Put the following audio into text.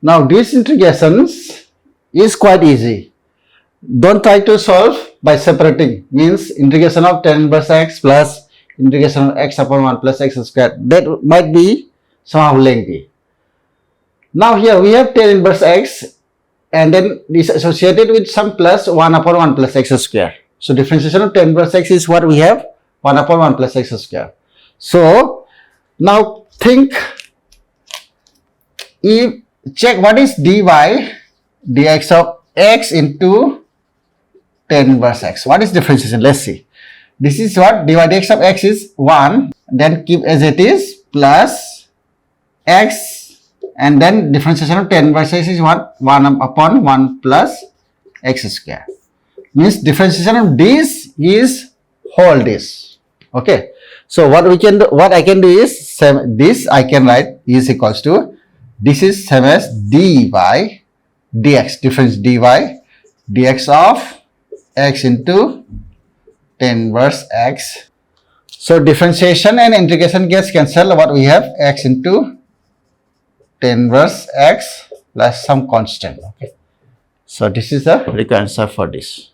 Now these integrations is quite easy. Don't try to solve by separating, means integration of tan inverse x plus integration of x upon 1 plus x squared. That might be somehow lengthy. Now here we have tan inverse x and then this associated with some plus 1 upon 1 plus x squared. So differentiation of tan inverse x is what we have, 1 upon 1 plus x squared. So now think, if check what is dy dx of x into tan inverse x. What is differentiation? Let's see. This is what dy dx of x is 1, then keep as it is, plus x, and then differentiation of tan inverse x is 1 upon 1 plus x square. Means differentiation of this is whole this. Okay. So what we can do, what I can do is this I can write is equals to, this is same as dy dx, difference dy dx of x into tan inverse x. So differentiation and integration gets cancelled. What we have, x into tan inverse x plus some constant. Okay. So this is the required answer for this.